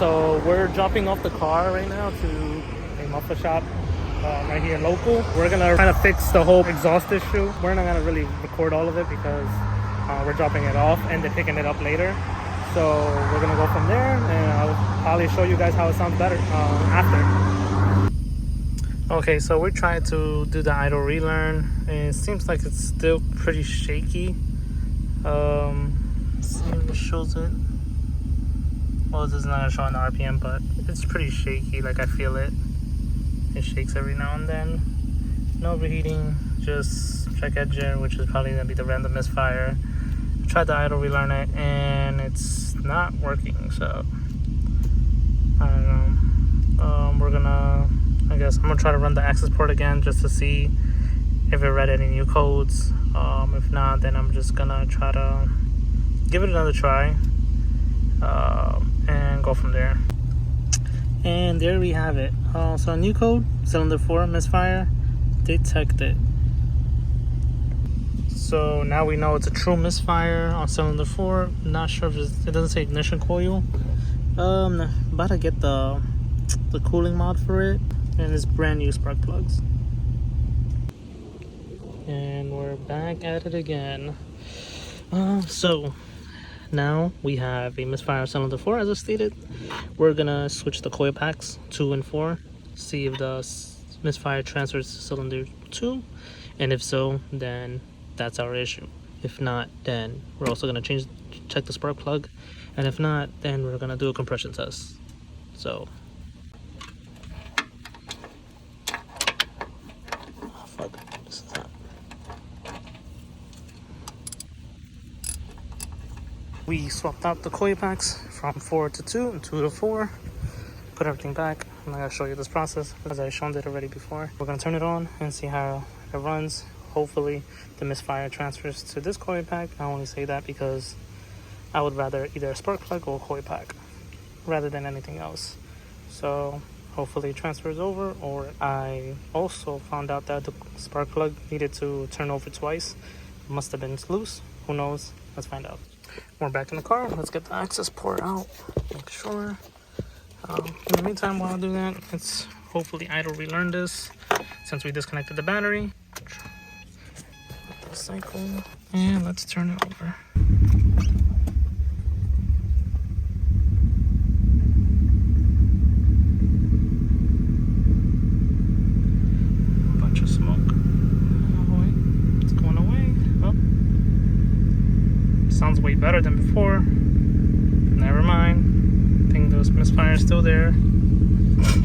So we're dropping off the car right now to a muffler shop right here local. We're gonna try to fix the whole exhaust issue. We're not gonna really record all of it because we're dropping it off and they're picking it up later. So we're gonna go from there, and I'll probably show you guys how it sounds better after. Okay, so we're trying to do the idle relearn, and it seems like it's still pretty shaky. See if it shows it. Well, this is not showing the RPM, but it's pretty shaky. Like, I feel it. It shakes every now and then. No overheating, just check engine, which is probably gonna be the random misfire. I tried to idle relearn it, and it's not working. So I don't know. We're gonna. I guess I'm gonna try to run the access port again just to see if it read any new codes. If not, then I'm just gonna try to give it another try and go from there. And there we have it. So a new code, cylinder 4 misfire detected. So now we know it's a true misfire on cylinder 4. Not sure if it doesn't say ignition coil. About to get the cooling mod for it, and it's brand new spark plugs. And we're back at it again. So now we have a misfire cylinder 4, as I stated. We're gonna switch the coil packs 2 and 4, see if the misfire transfers to cylinder 2, and if so, then that's our issue. If not, then we're also gonna check the spark plug, and if not, then we're gonna do a compression test. So this is not. We swapped out the coil packs from 4 to 2 and 2 to 4. Put everything back. I'm not gonna show you this process because I've shown it already before. We're gonna turn it on and see how it runs. Hopefully the misfire transfers to this coil pack. I only say that because I would rather either a spark plug or a coil pack rather than anything else. So hopefully it transfers over. Or I also found out that the spark plug needed to turn over twice. It must have been loose. Who knows? Let's find out. We're back in the car. Let's get the access port out. Make sure. In the meantime, while I do that, let's hopefully idle relearn this since we disconnected the battery. Cycle, and let's turn it over. A bunch of smoke. Oh, wait. It's going away. Oh. Sounds way better than before. Never mind. I think those misfire is still there. Okay.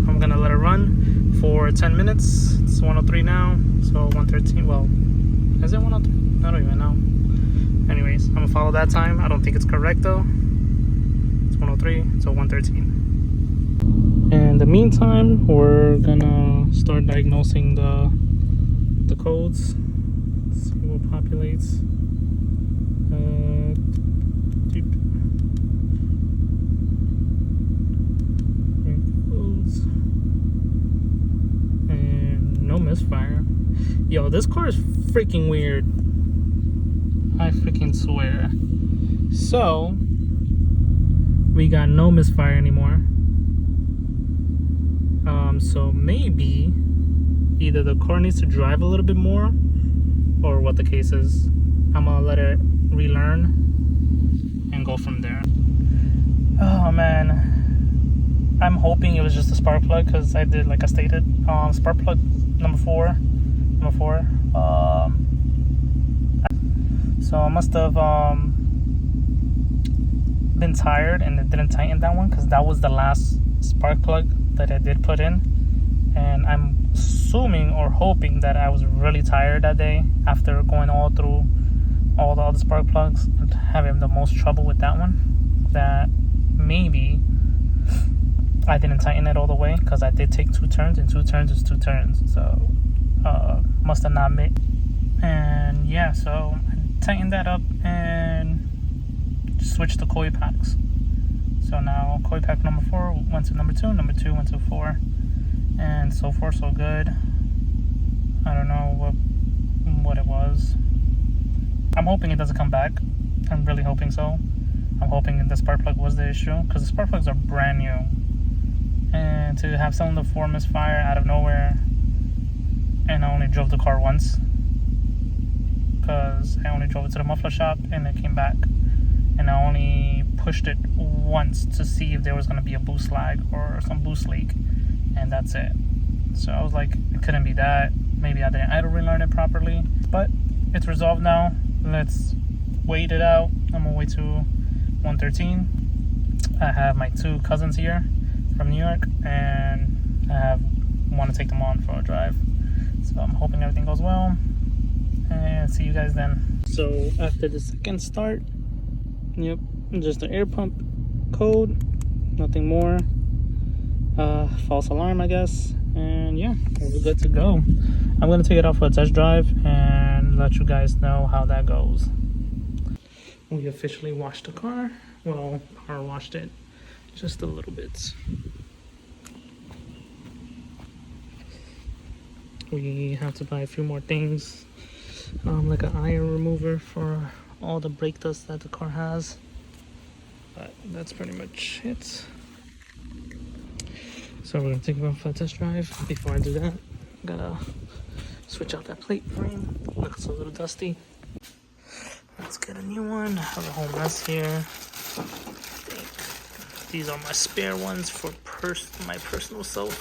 I'm gonna let it run for 10 minutes. It's 103 now, so 113. Well, is it 103? I don't even know. Anyways, I'm gonna follow that time. I don't think it's correct though. It's 103, so 113. In the meantime, we're gonna start diagnosing the codes. Let's see what populates. No misfire. Yo, this car is freaking weird. I freaking swear. So we got no misfire anymore. So maybe either the car needs to drive a little bit more, or what the case is. I'm gonna let it relearn and go from there. Oh man, I'm hoping it was just a spark plug, because I did, like I stated, spark plug number four. So I must have been tired and it didn't tighten that one, because that was the last spark plug that I did put in. And I'm assuming or hoping that I was really tired that day after going all through all the other spark plugs and having the most trouble with that one, that maybe I didn't tighten it all the way, because I did take 2 turns, and 2 turns is 2 turns. So must have not made. And yeah, so I tightened that up and switched the coil packs. So now coil pack number 4 went to number 2, number 2 went to 4, and so far so good. I don't know what it was. I'm hoping it doesn't come back. I'm really hoping so. I'm hoping the spark plug was the issue, because the spark plugs are brand new. And to have cylinder 4 misfire out of nowhere, and I only drove the car once, because I only drove it to the muffler shop and it came back. And I only pushed it once to see if there was going to be a boost lag or some boost leak, and that's it. So I was like, it couldn't be that. Maybe I didn't idle relearn it properly, but it's resolved now. Let's wait it out. I'm gonna wait to 113. I have my 2 cousins here from New York, and I want to take them on for a drive. So I'm hoping everything goes well, and see you guys then. So after the second start, yep, just the air pump code, nothing more. False alarm, I guess, and yeah, we're good to go. I'm gonna take it out for a test drive and let you guys know how that goes. We officially washed the car. Well, car washed it just a little bit. We have to buy a few more things, like an iron remover for all the brake dust that the car has, but that's pretty much it. So we're gonna take it off for a test drive. Before I do that, I'm gonna switch out that plate frame. Looks a little dusty. Let's get a new one. I have a whole mess here. I think these are my spare ones for my personal self.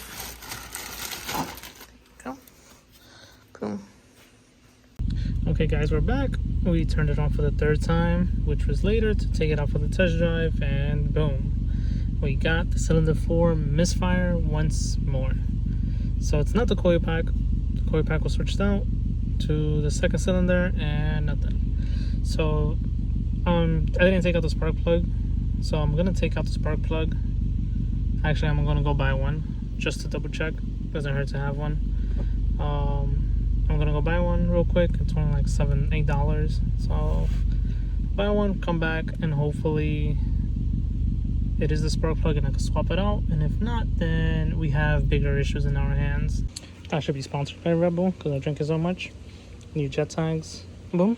Go. Boom. Okay guys, we're back. We turned it on for the 3rd time, which was later, to take it out for the test drive, and boom. We got the cylinder 4 misfire once more. So it's not the coil pack. The coil pack was switched out to the 2nd cylinder and nothing. So I didn't take out the spark plug. So I'm gonna take out the spark plug. Actually, I'm gonna go buy one just to double check. Doesn't hurt to have one. I'm gonna go buy one real quick. It's only like $7, $8. So buy one, come back, and hopefully it is the spark plug and I can swap it out. And if not, then we have bigger issues in our hands. I should be sponsored by Red Bull because I drink it so much. New jet tags. Boom.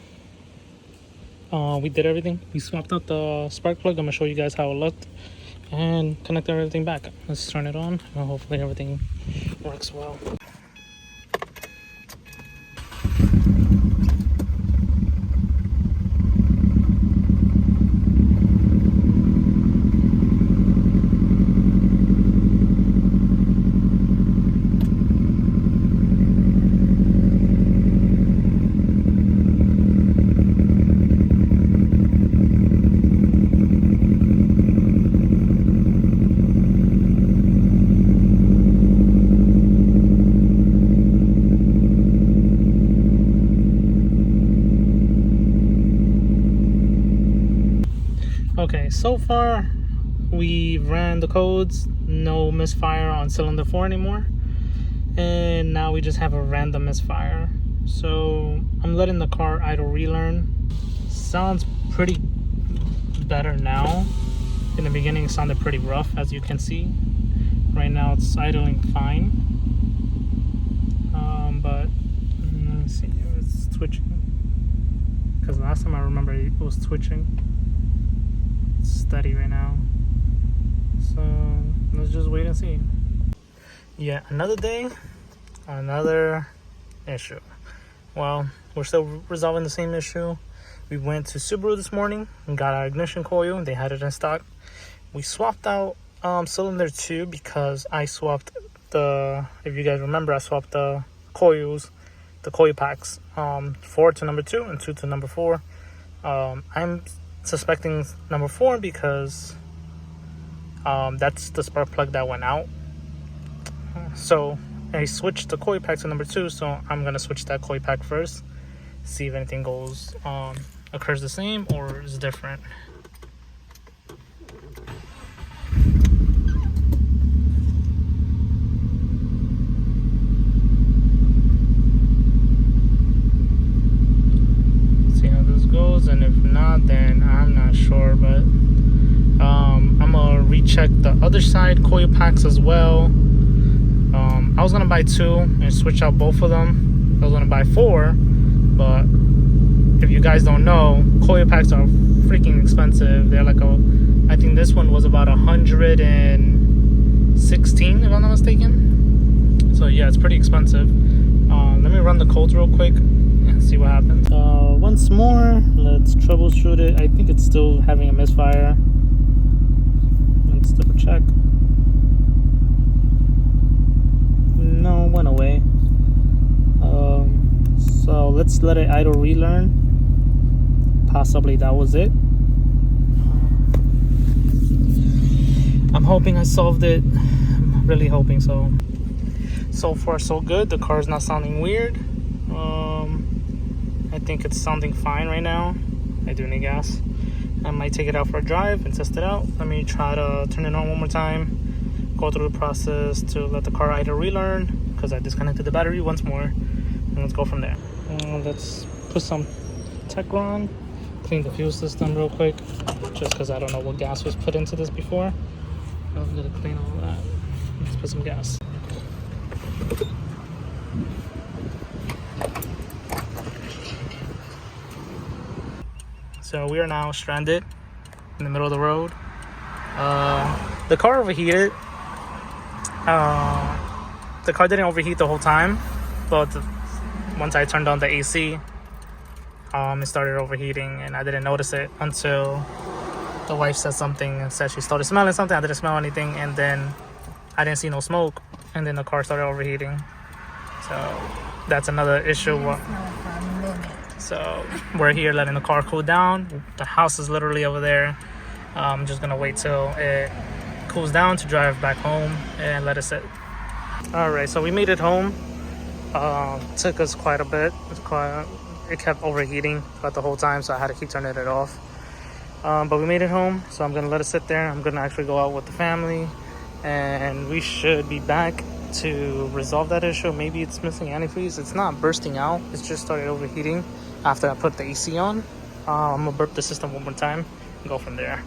We did everything. We swapped out the spark plug. I'm gonna show you guys how it looked and connect everything back. Let's turn it on and hopefully everything works well. Okay, so far we ran the codes, no misfire on cylinder 4 anymore, and now we just have a random misfire. So I'm letting the car idle relearn. Sounds pretty better now. In the beginning it sounded pretty rough, as you can see. Right now it's idling fine, but let me see if it's twitching, because last time I remember it was twitching. Steady right now, so let's just wait and see. Yeah, another day, another issue. Well, we're still resolving the same issue. We went to Subaru this morning and got our ignition coil. They had it in stock. We swapped out cylinder 2 because I swapped if you guys remember, I swapped the coils, the coil packs, 4 to number 2 and 2 to number 4. I'm suspecting number 4 because that's the spark plug that went out. So I switched the coil pack to number 2, so I'm gonna switch that coil pack first, see if anything occurs the same or is different. And if not, then I'm not sure, but I'm gonna recheck the other side coil packs as well. I was gonna buy 2 and switch out both of them. I was gonna buy 4, but if you guys don't know, coil packs are freaking expensive. They're like I think this one was about 116 if I'm not mistaken. So yeah, it's pretty expensive. Let me run the codes real quick and see what happens. Once more, let's troubleshoot it. I think it's still having a misfire. Let's double check. No, it went away. So let's let it idle relearn. Possibly that was it. I'm hoping I solved it. I'm really hoping so. So far so good. The car is not sounding weird. I think it's sounding fine right now. I do need gas. I might take it out for a drive and test it out. Let me try to turn it on one more time, go through the process to let the car idle relearn, because I disconnected the battery once more, and let's go from there. Let's put some Tecron, clean the fuel system real quick, just because I don't know what gas was put into this before. I'm gonna clean all that. Let's put some gas. So we are now stranded in the middle of the road. The car overheated. The car didn't overheat the whole time, but once I turned on the AC, it started overheating, and I didn't notice it until the wife said something and said she started smelling something. I didn't smell anything, and then I didn't see no smoke, and then the car started overheating. So that's another issue. So we're here letting the car cool down. The house is literally over there. I'm just gonna wait till it cools down to drive back home and let it sit. All right, so we made it home. Took us quite a bit. It kept overheating throughout the whole time, so I had to keep turning it off. But we made it home, so I'm gonna let it sit there. I'm gonna actually go out with the family, and we should be back to resolve that issue. Maybe it's missing antifreeze. It's not bursting out. It's just started overheating after I put the AC on. I'm gonna burp the system one more time and go from there.